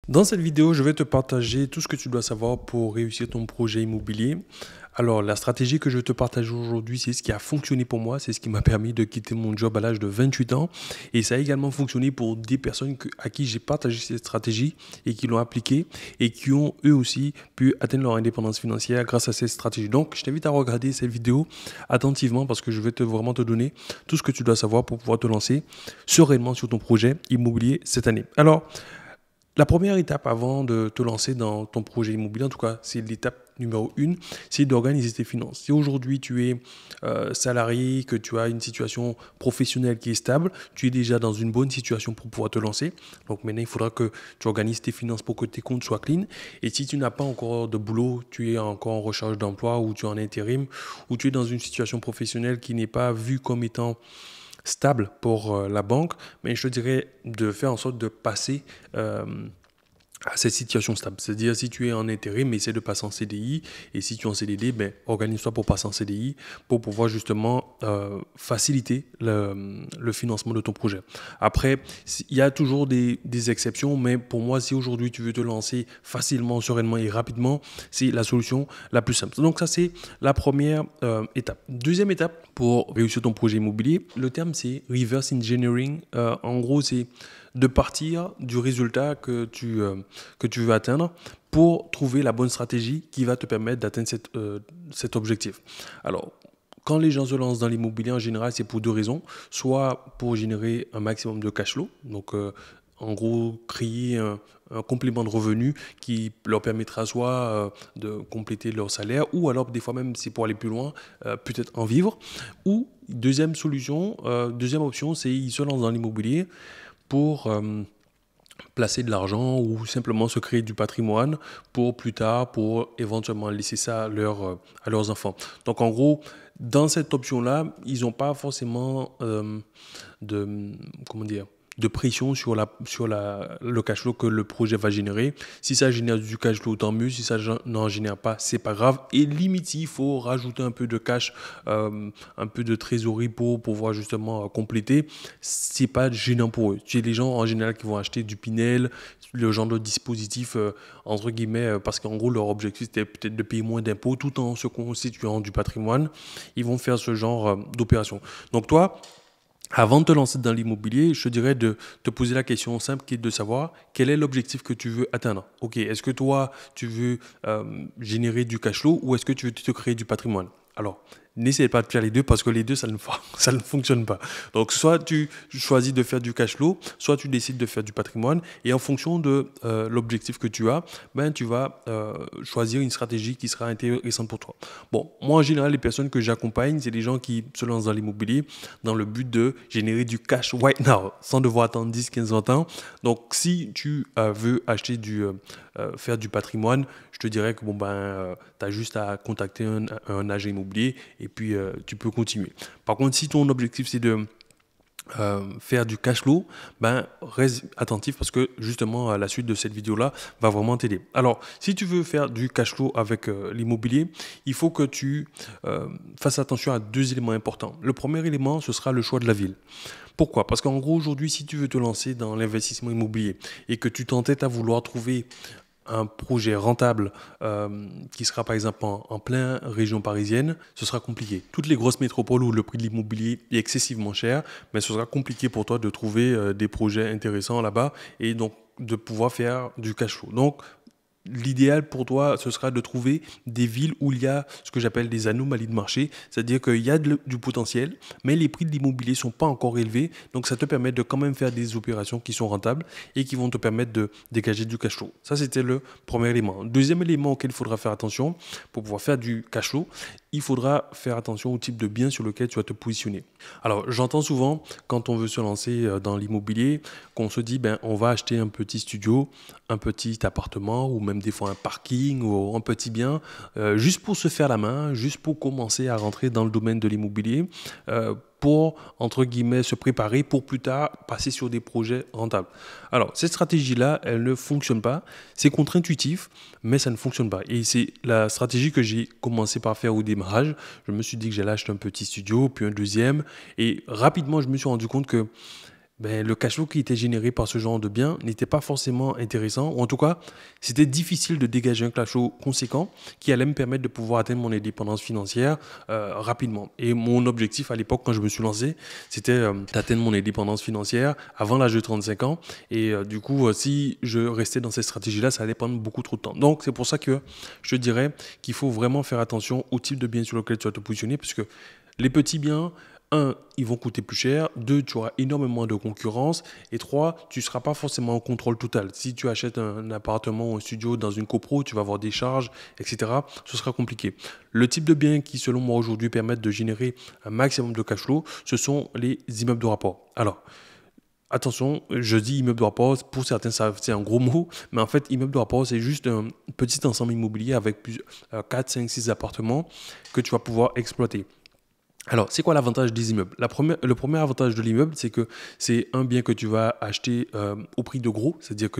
Dans cette vidéo, je vais te partager tout ce que tu dois savoir pour réussir ton projet immobilier. Alors, la stratégie que je te partage aujourd'hui, c'est ce qui a fonctionné pour moi, c'est ce qui m'a permis de quitter mon job à l'âge de 28 ans. Et ça a également fonctionné pour des personnes à qui j'ai partagé cette stratégie et qui l'ont appliquée et qui ont eux aussi pu atteindre leur indépendance financière grâce à cette stratégie. Donc, je t'invite à regarder cette vidéo attentivement parce que je vais vraiment te donner tout ce que tu dois savoir pour pouvoir te lancer sereinement sur ton projet immobilier cette année. Alors, la première étape avant de te lancer dans ton projet immobilier, en tout cas, c'est l'étape numéro 1, c'est d'organiser tes finances. Si aujourd'hui tu es salarié, que tu as une situation professionnelle qui est stable, tu es déjà dans une bonne situation pour pouvoir te lancer. Donc maintenant, il faudra que tu organises tes finances pour que tes comptes soient clean. Et si tu n'as pas encore de boulot, tu es encore en recherche d'emploi ou tu es en intérim, ou tu es dans une situation professionnelle qui n'est pas vue comme étant stable pour la banque, mais je te dirais de faire en sorte de passer à cette situation stable. C'est-à-dire, si tu es en intérim, essaie de passer en CDI. Et si tu es en CDD, ben, organise-toi pour passer en CDI pour pouvoir justement faciliter le financement de ton projet. Après, il y a toujours des exceptions, mais pour moi, si aujourd'hui tu veux te lancer facilement, sereinement et rapidement, c'est la solution la plus simple. Donc ça, c'est la première étape. Deuxième étape pour réussir ton projet immobilier, le terme c'est reverse engineering. En gros, c'est de partir du résultat que tu veux atteindre pour trouver la bonne stratégie qui va te permettre d'atteindre cet objectif. Alors, quand les gens se lancent dans l'immobilier, en général, c'est pour deux raisons. Soit pour générer un maximum de cash flow, donc en gros, créer un complément de revenus qui leur permettra soit de compléter leur salaire, ou alors des fois même, c'est pour aller plus loin, peut-être en vivre. Ou deuxième solution, deuxième option, c'est ils se lancent dans l'immobilier pour placer de l'argent ou simplement se créer du patrimoine pour plus tard, pour éventuellement laisser ça à leurs enfants. Donc en gros, dans cette option-là, ils n'ont pas forcément de, comment dire, de pression sur le cash flow que le projet va générer. Si ça génère du cash flow, tant mieux. Si ça n'en génère pas, c'est pas grave. Et limite, il faut rajouter un peu de cash, un peu de trésorerie pour pouvoir justement compléter. C'est pas gênant pour eux. Tu as des gens en général qui vont acheter du Pinel, le genre de dispositif, entre guillemets, parce qu'en gros, leur objectif, c'était peut-être de payer moins d'impôts tout en se constituant du patrimoine. Ils vont faire ce genre d'opération. Donc toi, avant de te lancer dans l'immobilier, je te dirais de te poser la question simple qui est de savoir quel est l'objectif que tu veux atteindre. Ok, est-ce que toi, tu veux générer du cash flow ou est-ce que tu veux te créer du patrimoine? Alors, n'essaie pas de faire les deux parce que les deux, ça ne fonctionne pas. Donc, soit tu choisis de faire du cash flow, soit tu décides de faire du patrimoine. Et en fonction de l'objectif que tu as, ben, tu vas choisir une stratégie qui sera intéressante pour toi. Bon, moi, en général, les personnes que j'accompagne, c'est des gens qui se lancent dans l'immobilier dans le but de générer du cash right now, sans devoir attendre 10, 15, 20 ans. Donc, si tu veux acheter faire du patrimoine, je te dirais que bon, tu as juste à contacter un agent immobilier et puis tu peux continuer. Par contre, si ton objectif c'est de faire du cash flow, reste attentif parce que justement la suite de cette vidéo-là va vraiment t'aider. Alors, si tu veux faire du cash flow avec l'immobilier, il faut que tu fasses attention à deux éléments importants. Le premier élément, ce sera le choix de la ville. Pourquoi? Parce qu'en gros, aujourd'hui, si tu veux te lancer dans l'investissement immobilier et que tu t'entêtes à vouloir trouver un projet rentable qui sera par exemple en pleine région parisienne, ce sera compliqué. Toutes les grosses métropoles où le prix de l'immobilier est excessivement cher, mais ce sera compliqué pour toi de trouver des projets intéressants là-bas et donc de pouvoir faire du cash flow. Donc, l'idéal pour toi, ce sera de trouver des villes où il y a ce que j'appelle des anomalies de marché, c'est-à-dire qu'il y a du potentiel, mais les prix de l'immobilier ne sont pas encore élevés, donc ça te permet de quand même faire des opérations qui sont rentables et qui vont te permettre de dégager du cash flow. Ça, c'était le premier élément. Deuxième élément auquel il faudra faire attention, pour pouvoir faire du cash flow, il faudra faire attention au type de bien sur lequel tu vas te positionner. Alors, j'entends souvent, quand on veut se lancer dans l'immobilier, qu'on se dit, on va acheter un petit studio, un petit appartement ou même des fois un parking ou un petit bien, juste pour se faire la main, juste pour commencer à rentrer dans le domaine de l'immobilier, pour, entre guillemets, se préparer pour plus tard passer sur des projets rentables. Alors, cette stratégie-là, elle ne fonctionne pas. C'est contre-intuitif, mais ça ne fonctionne pas. Et c'est la stratégie que j'ai commencé par faire au démarrage. Je me suis dit que j'allais acheter un petit studio, puis un deuxième. Et rapidement, je me suis rendu compte que ben, le cash flow qui était généré par ce genre de bien n'était pas forcément intéressant, ou en tout cas, c'était difficile de dégager un cash flow conséquent qui allait me permettre de pouvoir atteindre mon indépendance financière rapidement. Et mon objectif à l'époque, quand je me suis lancé, c'était d'atteindre mon indépendance financière avant l'âge de 35 ans. Et du coup, si je restais dans cette stratégie-là, ça allait prendre beaucoup trop de temps. Donc, c'est pour ça que je te dirais qu'il faut vraiment faire attention au type de bien sur lequel tu vas te positionner, parce que les petits biens, un, ils vont coûter plus cher. Deux, tu auras énormément de concurrence. Et trois, tu ne seras pas forcément en contrôle total. Si tu achètes un appartement ou un studio dans une copro, tu vas avoir des charges, etc. Ce sera compliqué. Le type de biens qui, selon moi, aujourd'hui, permettent de générer un maximum de cash flow, ce sont les immeubles de rapport. Alors, attention, je dis immeuble de rapport, pour certains, c'est un gros mot, mais en fait, immeuble de rapport, c'est juste un petit ensemble immobilier avec 4, 5, 6 appartements que tu vas pouvoir exploiter. Alors, c'est quoi l'avantage des immeubles? Le premier avantage de l'immeuble, c'est que c'est un bien que tu vas acheter au prix de gros, c'est-à-dire que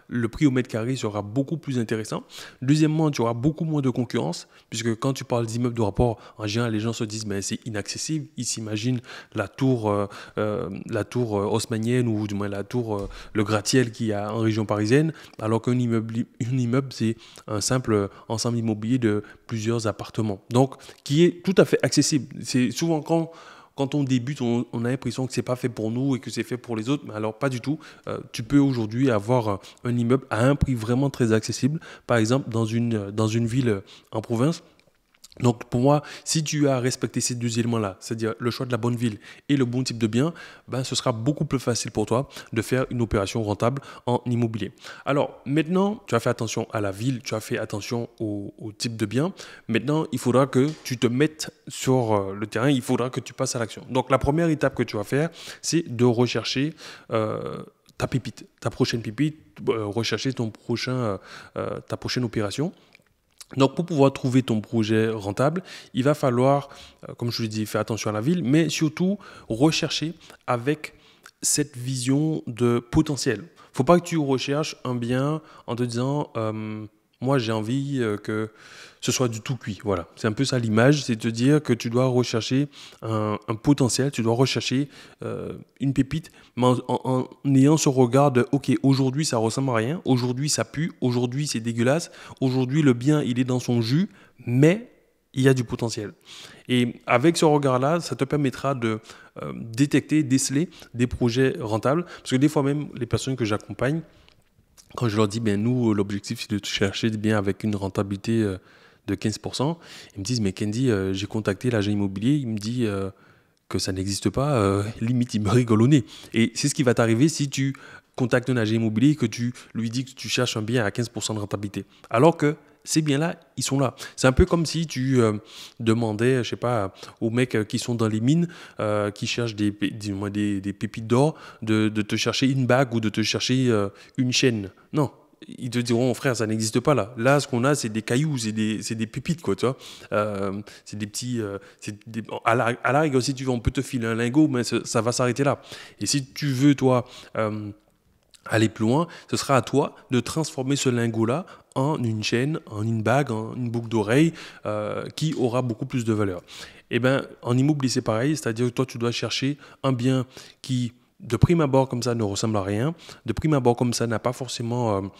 le prix au mètre carré sera beaucoup plus intéressant. Deuxièmement, tu auras beaucoup moins de concurrence, puisque quand tu parles d'immeubles de rapport, en général, les gens se disent, mais c'est inaccessible. Ils s'imaginent la tour haussmannienne ou du moins le gratte-ciel qu'il y a en région parisienne, alors qu'un immeuble, c'est un simple ensemble immobilier de plusieurs appartements. Donc, qui est tout à fait accessible. C'est souvent quand on débute, on a l'impression que c'est pas fait pour nous et que c'est fait pour les autres, mais alors pas du tout. Tu peux aujourd'hui avoir un immeuble à un prix vraiment très accessible, par exemple dans une ville en province. Donc pour moi, si tu as respecté ces deux éléments-là, c'est-à-dire le choix de la bonne ville et le bon type de bien, ben, ce sera beaucoup plus facile pour toi de faire une opération rentable en immobilier. Alors maintenant, tu as fait attention à la ville, tu as fait attention au type de bien. Maintenant, il faudra que tu te mettes sur le terrain, il faudra que tu passes à l'action. Donc la première étape que tu vas faire, c'est de rechercher ta pépite, ta prochaine pépite, rechercher ta prochaine opération. Donc, pour pouvoir trouver ton projet rentable, il va falloir, comme je l'ai dit, faire attention à la ville, mais surtout rechercher avec cette vision de potentiel. Il ne faut pas que tu recherches un bien en te disant, moi j'ai envie que ce soit du tout cuit. Voilà, c'est un peu ça l'image, c'est de te dire que tu dois rechercher un potentiel, tu dois rechercher une pépite, mais en ayant ce regard de, ok, aujourd'hui ça ressemble à rien, aujourd'hui ça pue, aujourd'hui c'est dégueulasse, aujourd'hui le bien il est dans son jus, mais il y a du potentiel. Et avec ce regard-là, ça te permettra de détecter, déceler des projets rentables, parce que des fois même les personnes que j'accompagne, quand je leur dis, ben nous, l'objectif, c'est de chercher des biens avec une rentabilité de 15%, ils me disent, mais Candy, j'ai contacté l'agent immobilier, il me dit que ça n'existe pas, limite, il me rigole au nez. Et c'est ce qui va t'arriver si tu contactes un agent immobilier et que tu lui dis que tu cherches un bien à 15% de rentabilité. Alors que ces biens-là, ils sont là. C'est un peu comme si tu demandais, je sais pas, aux mecs qui sont dans les mines, qui cherchent des pépites d'or, de te chercher une bague ou de te chercher une chaîne. Non. Ils te diront, frère, ça n'existe pas là. Là, ce qu'on a, c'est des cailloux, c'est des pépites, quoi, tu vois. C'est des petits... à la rigueur, si tu veux, on peut te filer un lingot, mais ça va s'arrêter là. Et si tu veux, toi... aller plus loin, ce sera à toi de transformer ce lingot-là en une chaîne, en une bague, en une boucle d'oreille qui aura beaucoup plus de valeur. Et bien, en immobilier, c'est pareil, c'est-à-dire que toi, tu dois chercher un bien qui, de prime abord, comme ça, ne ressemble à rien, de prime abord, comme ça, n'a pas forcément,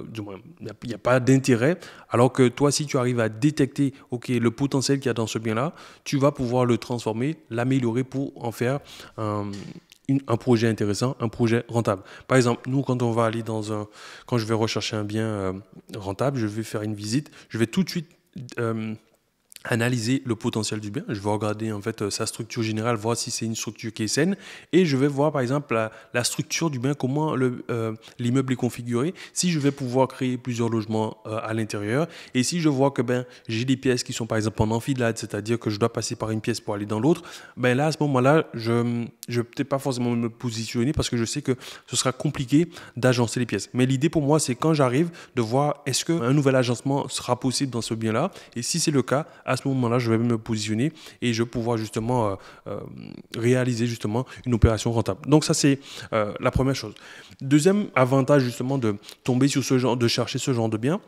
du moins, il n'y a pas d'intérêt, alors que toi, si tu arrives à détecter, ok, le potentiel qu'il y a dans ce bien-là, tu vas pouvoir le transformer, l'améliorer pour en faire un projet intéressant, un projet rentable. Par exemple, nous, quand je vais rechercher un bien rentable, je vais faire une visite, je vais tout de suite analyser le potentiel du bien. Je vais regarder en fait sa structure générale, voir si c'est une structure qui est saine, et je vais voir par exemple la structure du bien, comment l'immeuble est configuré, si je vais pouvoir créer plusieurs logements à l'intérieur, et si je vois que j'ai des pièces qui sont par exemple en enfilade, c'est-à-dire que je dois passer par une pièce pour aller dans l'autre, là à ce moment-là, je vais peut-être pas forcément me positionner parce que je sais que ce sera compliqué d'agencer les pièces. Mais l'idée pour moi, c'est quand j'arrive de voir est-ce qu'un nouvel agencement sera possible dans ce bien-là, et si c'est le cas, à ce moment-là, je vais me positionner et je vais pouvoir justement réaliser justement une opération rentable. Donc ça, c'est la première chose. Deuxième avantage justement de tomber sur de chercher ce genre de bien,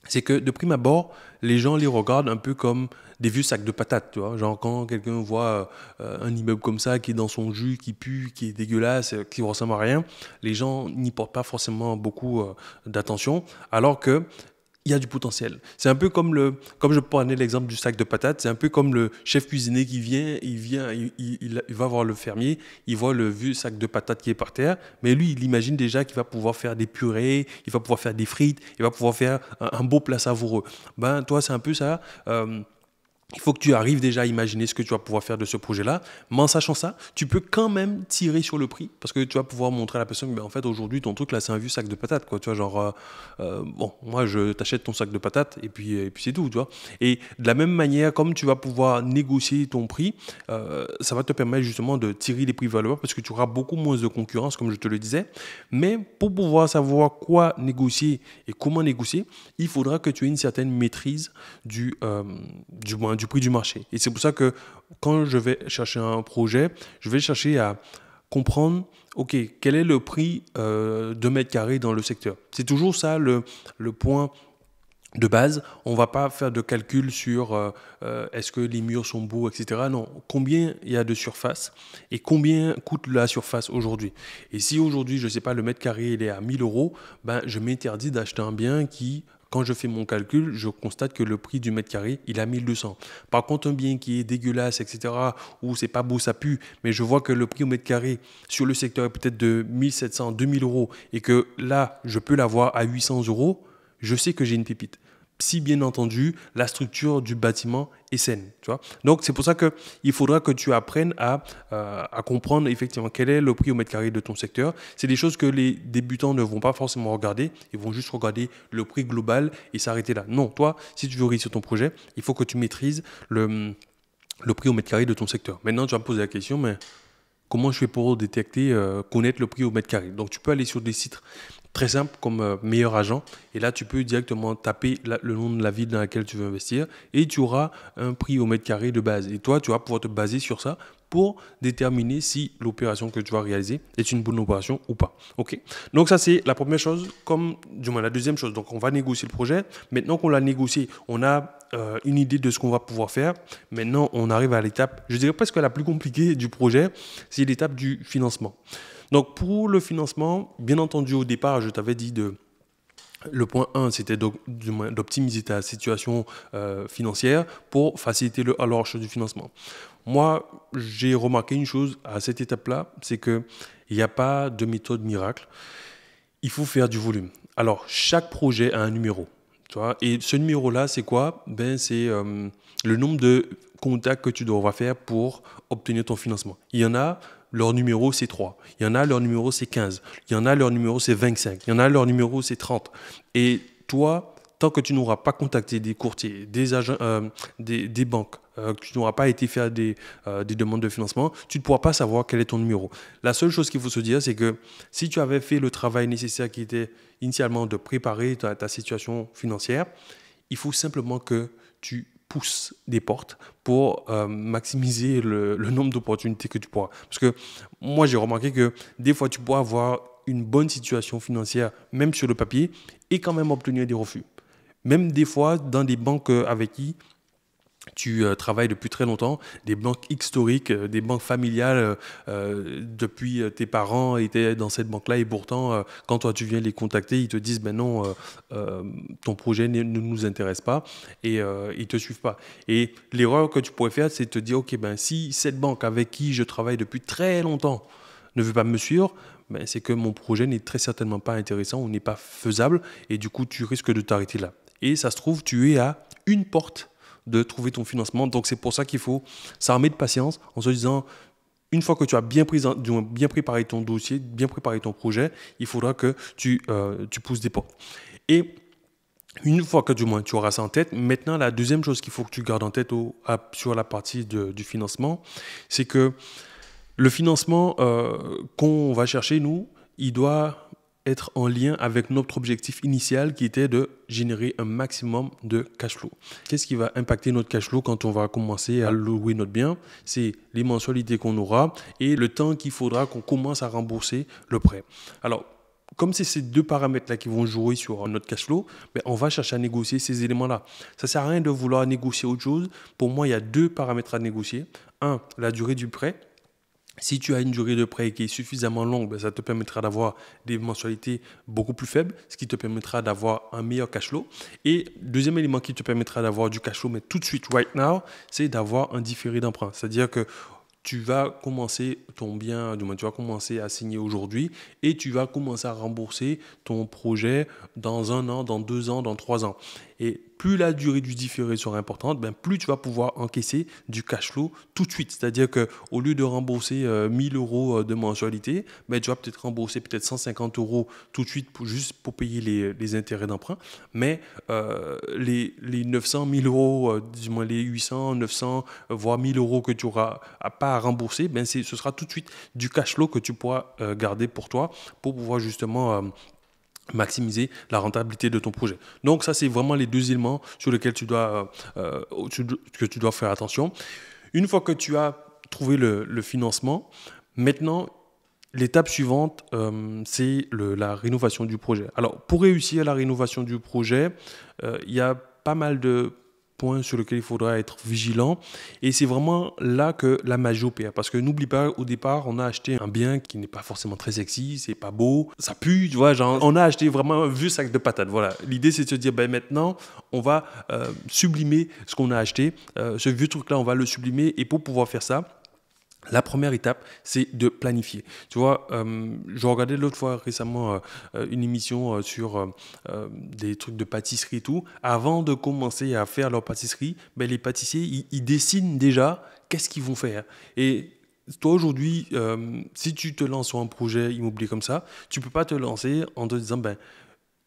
c'est que de prime abord, les gens les regardent un peu comme des vieux sacs de patates, tu vois. Genre quand quelqu'un voit un immeuble comme ça qui est dans son jus, qui pue, qui est dégueulasse, qui ressemble à rien, les gens n'y portent pas forcément beaucoup d'attention, alors que il y a du potentiel. C'est un peu comme je prenais l'exemple du sac de patates, c'est un peu comme le chef cuisinier qui vient, il va voir le fermier, il voit le vieux sac de patates qui est par terre, mais lui, il imagine déjà qu'il va pouvoir faire des purées, il va pouvoir faire des frites, il va pouvoir faire un beau plat savoureux. Ben, toi, c'est un peu ça. Il faut que tu arrives déjà à imaginer ce que tu vas pouvoir faire de ce projet-là. Mais en sachant ça, tu peux quand même tirer sur le prix parce que tu vas pouvoir montrer à la personne que, ben, en fait, aujourd'hui, ton truc là, c'est un vieux sac de patates, quoi. Tu vois, genre, bon, moi, je t'achète ton sac de patates et puis c'est tout, tu vois. Et de la même manière, comme tu vas pouvoir négocier ton prix, ça va te permettre justement de tirer les prix vers le bas parce que tu auras beaucoup moins de concurrence, comme je te le disais. Mais pour pouvoir savoir quoi négocier et comment négocier, il faudra que tu aies une certaine maîtrise du prix du marché. Et c'est pour ça que quand je vais chercher un projet, je vais chercher à comprendre, OK, quel est le prix de mètre carré dans le secteur. C'est toujours ça le point de base. On ne va pas faire de calcul sur est-ce que les murs sont beaux, etc. Non, combien il y a de surface et combien coûte la surface aujourd'hui. Et si aujourd'hui, je ne sais pas, le mètre carré il est à 1000 euros, ben, je m'interdis d'acheter un bien qui, quand je fais mon calcul, je constate que le prix du mètre carré, il est à 1200. Par contre, un bien qui est dégueulasse, etc., où c'est pas beau, ça pue, mais je vois que le prix au mètre carré sur le secteur est peut-être de 1700, 2000 euros et que là, je peux l'avoir à 800 euros, je sais que j'ai une pépite. Si bien entendu, la structure du bâtiment est saine. Tu vois. Donc, c'est pour ça qu'il faudra que tu apprennes à comprendre effectivement quel est le prix au mètre carré de ton secteur. C'est des choses que les débutants ne vont pas forcément regarder. Ils vont juste regarder le prix global et s'arrêter là. Non, toi, si tu veux réussir ton projet, il faut que tu maîtrises le prix au mètre carré de ton secteur. Maintenant, tu vas me poser la question, mais comment je fais pour détecter, connaître le prix au mètre carré? Donc, tu peux aller sur des sites très simples comme Meilleur Agent. Et là, tu peux directement taper le nom de la ville dans laquelle tu veux investir et tu auras un prix au mètre carré de base. Et toi, tu vas pouvoir te baser sur ça pour déterminer si l'opération que tu vas réaliser est une bonne opération ou pas. OK? Donc ça, c'est la première chose, comme du moins la deuxième chose. Donc on va négocier le projet. Maintenant qu'on l'a négocié, on a une idée de ce qu'on va pouvoir faire. Maintenant, on arrive à l'étape, je dirais presque la plus compliquée du projet, c'est l'étape du financement. Donc pour le financement, bien entendu, au départ, je t'avais dit le point 1, c'était d'optimiser ta situation financière pour faciliter le allorage du financement. Moi, j'ai remarqué une chose à cette étape-là, c'est qu'il n'y a pas de méthode miracle. Il faut faire du volume. Alors, chaque projet a un numéro. Tu vois, et ce numéro-là, c'est quoi? Ben, c'est le nombre de contacts que tu devras faire pour obtenir ton financement. Il y en a, leur numéro, c'est 3. Il y en a, leur numéro, c'est 15. Il y en a, leur numéro, c'est 25. Il y en a, leur numéro, c'est 30. Et toi, tant que tu n'auras pas contacté des courtiers, des agents, des banques, que tu n'auras pas été faire des demandes de financement, tu ne pourras pas savoir quel est ton numéro. La seule chose qu'il faut se dire, c'est que si tu avais fait le travail nécessaire qui était initialement de préparer ta situation financière, il faut simplement que tu pousses des portes pour maximiser le nombre d'opportunités que tu pourras. Parce que moi, j'ai remarqué que des fois, tu pourras avoir une bonne situation financière, même sur le papier, et quand même obtenir des refus. Même des fois, dans des banques avec qui tu travailles depuis très longtemps, des banques historiques, des banques familiales, depuis tes parents étaient dans cette banque-là et pourtant, quand toi tu viens les contacter, ils te disent ben non, ton projet ne nous intéresse pas et ils ne te suivent pas. Et l'erreur que tu pourrais faire, c'est de te dire ok, ben si cette banque avec qui je travaille depuis très longtemps ne veut pas me suivre, ben, c'est que mon projet n'est très certainement pas intéressant ou n'est pas faisable et du coup tu risques de t'arrêter là. Et ça se trouve, tu es à une porte de trouver ton financement. Donc, c'est pour ça qu'il faut s'armer de patience en se disant, une fois que tu as bien préparé ton dossier, bien préparé ton projet, il faudra que tu pousses des portes. Et une fois que du moins tu auras ça en tête, maintenant, la deuxième chose qu'il faut que tu gardes en tête sur la partie du financement, c'est que le financement qu'on va chercher, nous, il doit être en lien avec notre objectif initial qui était de générer un maximum de cash flow. Qu'est-ce qui va impacter notre cash flow quand on va commencer à louer notre bien? C'est les mensualités qu'on aura et le temps qu'il faudra qu'on commence à rembourser le prêt. Alors, comme c'est ces deux paramètres-là qui vont jouer sur notre cash flow, ben, on va chercher à négocier ces éléments-là. Ça ne sert à rien de vouloir négocier autre chose. Pour moi, il y a deux paramètres à négocier. Un, la durée du prêt. Si tu as une durée de prêt qui est suffisamment longue, ben ça te permettra d'avoir des mensualités beaucoup plus faibles, ce qui te permettra d'avoir un meilleur cash flow. Et deuxième élément qui te permettra d'avoir du cash flow, mais tout de suite, right now, c'est d'avoir un différé d'emprunt. C'est-à-dire que tu vas commencer ton bien, du moins tu vas commencer à signer aujourd'hui et tu vas commencer à rembourser ton projet dans 1 an, dans 2 ans, dans 3 ans. Et plus la durée du différé sera importante, ben plus tu vas pouvoir encaisser du cash flow tout de suite. C'est-à-dire qu'au lieu de rembourser 1000 euros de mensualité, ben tu vas peut-être rembourser peut-être 150 euros tout de suite juste pour payer les intérêts d'emprunt. Mais les 900, 1000 euros, du moins les 800, 900, voire 1000 euros que tu auras pas à rembourser, ben ce sera tout de suite du cash flow que tu pourras garder pour toi pour pouvoir justement maximiser la rentabilité de ton projet. Donc ça, c'est vraiment les deux éléments sur lesquels que tu dois faire attention. Une fois que tu as trouvé le financement, maintenant, l'étape suivante, c'est la rénovation du projet. Alors, pour réussir la rénovation du projet, il y a pas mal de points sur lesquels il faudra être vigilant. Et c'est vraiment là que la magie opère. Parce que n'oublie pas, au départ, on a acheté un bien qui n'est pas forcément très sexy, c'est pas beau, ça pue, tu vois. Genre, on a acheté vraiment un vieux sac de patates. Voilà. L'idée, c'est de se dire, ben, maintenant, on va sublimer ce qu'on a acheté. Ce vieux truc-là, on va le sublimer. Et pour pouvoir faire ça, la première étape, c'est de planifier. Tu vois, je regardais l'autre fois récemment une émission sur des trucs de pâtisserie et tout. Avant de commencer à faire leur pâtisserie, ben, les pâtissiers, ils dessinent déjà qu'est-ce qu'ils vont faire. Et toi, aujourd'hui, si tu te lances sur un projet immobilier comme ça, tu ne peux pas te lancer en te disant, ben,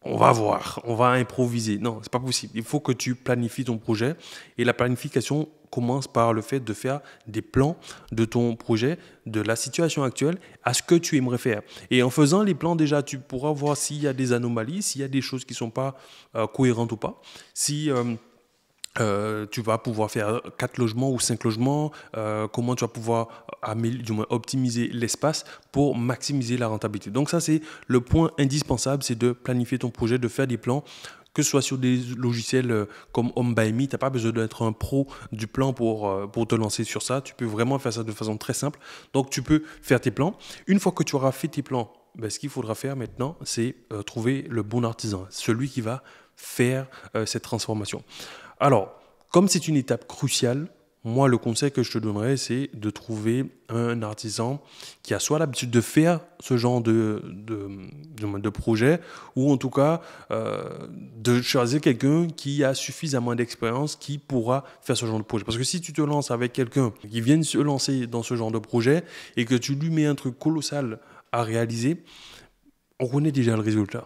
on va voir, on va improviser. Non, c'est pas possible. Il faut que tu planifies ton projet. Et la planification commence par le fait de faire des plans de ton projet, de la situation actuelle à ce que tu aimerais faire. Et en faisant les plans, déjà, tu pourras voir s'il y a des anomalies, s'il y a des choses qui ne sont pas cohérentes ou pas. Si tu vas pouvoir faire 4 logements ou 5 logements, comment tu vas pouvoir du moins optimiser l'espace pour maximiser la rentabilité. Donc ça, c'est le point indispensable, c'est de planifier ton projet, de faire des plans, que ce soit sur des logiciels comme Home by Me. Tu n'as pas besoin d'être un pro du plan pour te lancer sur ça. Tu peux vraiment faire ça de façon très simple. Donc tu peux faire tes plans. Une fois que tu auras fait tes plans, ben, ce qu'il faudra faire maintenant, c'est trouver le bon artisan, celui qui va faire cette transformation. Alors, comme c'est une étape cruciale, moi, le conseil que je te donnerais, c'est de trouver un artisan qui a soit l'habitude de faire ce genre de projet, ou en tout cas, de choisir quelqu'un qui a suffisamment d'expérience, qui pourra faire ce genre de projet. Parce que si tu te lances avec quelqu'un qui vient de se lancer dans ce genre de projet, et que tu lui mets un truc colossal à réaliser, on connaît déjà le résultat.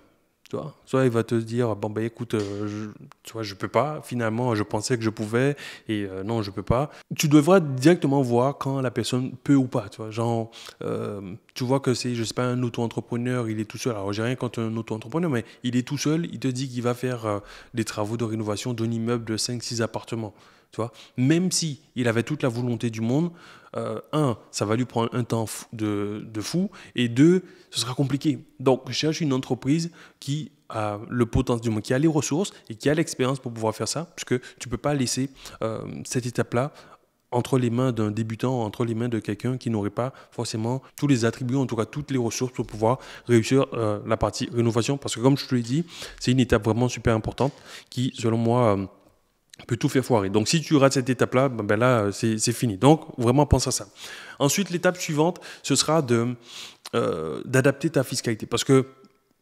Soit il va te dire, bon ben écoute, je peux pas, finalement je pensais que je pouvais et non je peux pas. Tu devras directement voir quand la personne peut ou pas, tu vois. Genre, tu vois que c'est, je sais pas, un auto-entrepreneur, il est tout seul. Alors j'ai rien contre un auto-entrepreneur, mais il est tout seul, il te dit qu'il va faire des travaux de rénovation d'un immeuble de 5-6 appartements. Tu vois, même si il avait toute la volonté du monde, ça va lui prendre un temps de fou, et deux, ce sera compliqué. Donc, cherche une entreprise qui a le potentiel, qui a les ressources et qui a l'expérience pour pouvoir faire ça, puisque tu ne peux pas laisser cette étape-là entre les mains d'un débutant, entre les mains de quelqu'un qui n'aurait pas forcément tous les attributs, en tout cas toutes les ressources pour pouvoir réussir la partie rénovation. Parce que comme je te l'ai dit, c'est une étape vraiment super importante qui, selon moi, peut tout faire foirer. Donc, si tu rates cette étape-là, ben là, c'est fini. Donc, vraiment, pense à ça. Ensuite, l'étape suivante, ce sera d'adapter ta fiscalité. Parce que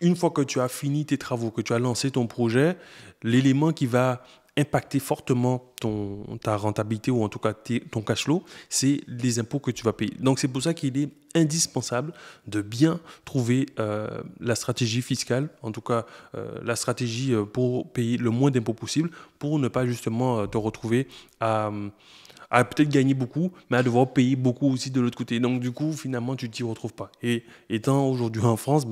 une fois que tu as fini tes travaux, que tu as lancé ton projet, l'élément qui va impacter fortement ta rentabilité ou en tout cas ton cash flow, c'est les impôts que tu vas payer. Donc, c'est pour ça qu'il est indispensable de bien trouver la stratégie fiscale, en tout cas la stratégie pour payer le moins d'impôts possible, pour ne pas justement te retrouver à peut-être gagner beaucoup, mais à devoir payer beaucoup aussi de l'autre côté. Donc du coup, finalement, tu ne t'y retrouves pas. Et étant aujourd'hui en France,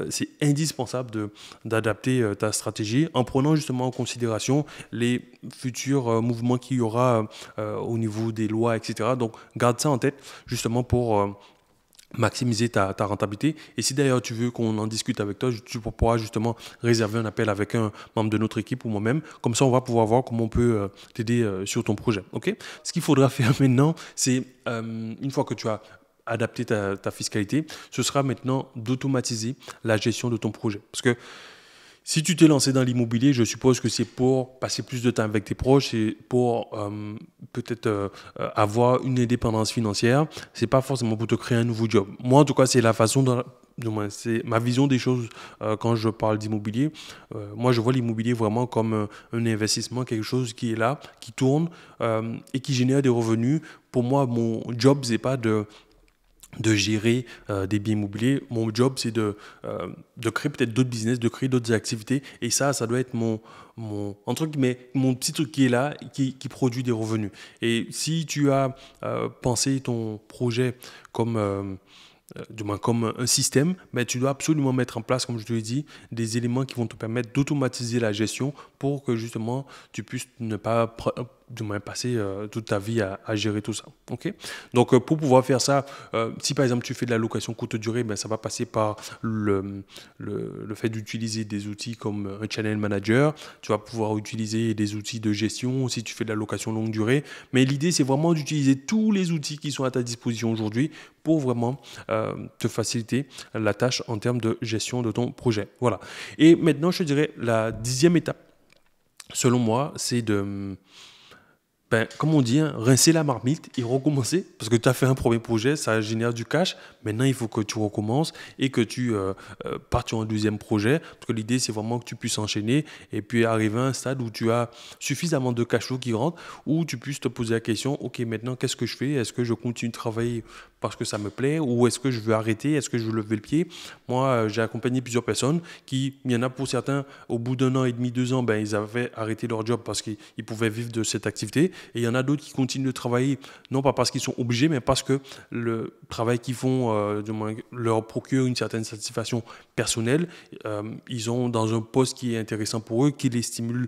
c'est indispensable d'adapter ta stratégie en prenant justement en considération les futurs mouvements qu'il y aura au niveau des lois, etc. Donc garde ça en tête justement pour maximiser ta rentabilité. Et si d'ailleurs tu veux qu'on en discute avec toi, tu pourras justement réserver un appel avec un membre de notre équipe ou moi-même. Comme ça, on va pouvoir voir comment on peut t'aider sur ton projet. Ok. Ce qu'il faudra faire maintenant, c'est une fois que tu as adapté ta fiscalité, ce sera maintenant d'automatiser la gestion de ton projet. Parce que si tu t'es lancé dans l'immobilier, je suppose que c'est pour passer plus de temps avec tes proches et pour peut-être avoir une indépendance financière. C'est pas forcément pour te créer un nouveau job. Moi, en tout cas, c'est la façon dont, du moins, c'est ma vision des choses quand je parle d'immobilier. Moi, je vois l'immobilier vraiment comme un investissement, quelque chose qui est là, qui tourne et qui génère des revenus. Pour moi, mon job, c'est pas de gérer des biens immobiliers. Mon job, c'est de créer peut-être d'autres business, de créer d'autres activités. Et ça doit être entre guillemets, mon petit truc qui est là, qui produit des revenus. Et si tu as pensé ton projet comme du moins comme un système, mais tu dois absolument mettre en place, comme je te l'ai dit, des éléments qui vont te permettre d'automatiser la gestion pour que justement tu puisses ne pas du moins passer toute ta vie à gérer tout ça. Ok. Donc pour pouvoir faire ça, si par exemple tu fais de la location courte durée, ben, ça va passer par le fait d'utiliser des outils comme un channel manager. Tu vas pouvoir utiliser des outils de gestion si tu fais de la location longue durée. Mais l'idée, c'est vraiment d'utiliser tous les outils qui sont à ta disposition aujourd'hui pour vraiment te faciliter la tâche en termes de gestion de ton projet. Voilà. Et maintenant, je te dirais, la 10e étape, selon moi, c'est de... Ben, comme on dit, hein, rincer la marmite et recommencer. Parce que tu as fait un premier projet, ça génère du cash. Maintenant, il faut que tu recommences et que tu partes sur un deuxième projet. Parce que l'idée, c'est vraiment que tu puisses enchaîner et puis arriver à un stade où tu as suffisamment de cash flow qui rentre, où tu puisses te poser la question, OK, maintenant, qu'est-ce que je fais? Est-ce que je continue de travailler parce que ça me plaît ou est-ce que je veux arrêter? Est-ce que je veux lever le pied? Moi, j'ai accompagné plusieurs personnes il y en a pour certains, au bout d'un an et demi, 2 ans, ben, ils avaient arrêté leur job parce qu'ils pouvaient vivre de cette activité. Et il y en a d'autres qui continuent de travailler, non pas parce qu'ils sont obligés, mais parce que le travail qu'ils font du moins, leur procure une certaine satisfaction personnelle. Ils ont dans un poste qui est intéressant pour eux, qui les stimule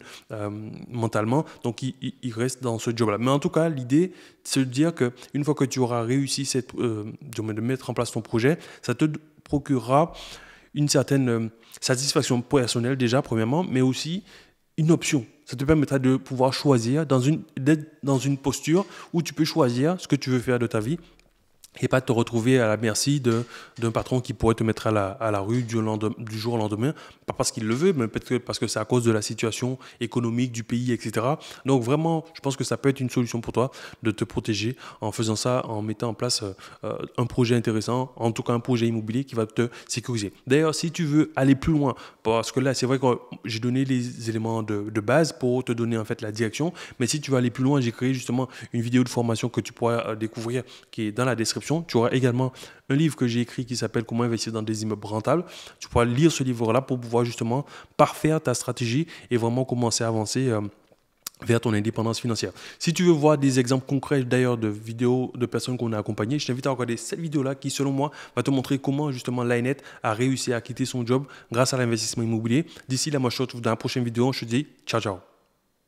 mentalement. Donc, ils restent dans ce job-là. Mais en tout cas, l'idée, c'est de dire qu'une fois que tu auras réussi de mettre en place ton projet, ça te procurera une certaine satisfaction personnelle déjà, premièrement, mais aussi une option. Ça te permettra de pouvoir choisir, d'être dans une posture où tu peux choisir ce que tu veux faire de ta vie et pas te retrouver à la merci d'un patron qui pourrait te mettre à la rue du jour au lendemain, pas parce qu'il le veut, mais peut-être parce que c'est à cause de la situation économique du pays, etc. Donc vraiment, je pense que ça peut être une solution pour toi de te protéger en faisant ça, en mettant en place un projet intéressant, en tout cas un projet immobilier qui va te sécuriser. D'ailleurs, si tu veux aller plus loin, parce que là, c'est vrai que j'ai donné les éléments de base pour te donner en fait la direction, mais si tu veux aller plus loin, j'ai créé justement une vidéo de formation que tu pourras découvrir qui est dans la description. Tu auras également un livre que j'ai écrit qui s'appelle Comment investir dans des immeubles rentables. Tu pourras lire ce livre-là pour pouvoir justement parfaire ta stratégie et vraiment commencer à avancer vers ton indépendance financière. Si tu veux voir des exemples concrets d'ailleurs de vidéos de personnes qu'on a accompagnées, je t'invite à regarder cette vidéo-là qui, selon moi, va te montrer comment justement Linet a réussi à quitter son job grâce à l'investissement immobilier. D'ici là, moi, je te retrouve dans la prochaine vidéo. Je te dis ciao, ciao.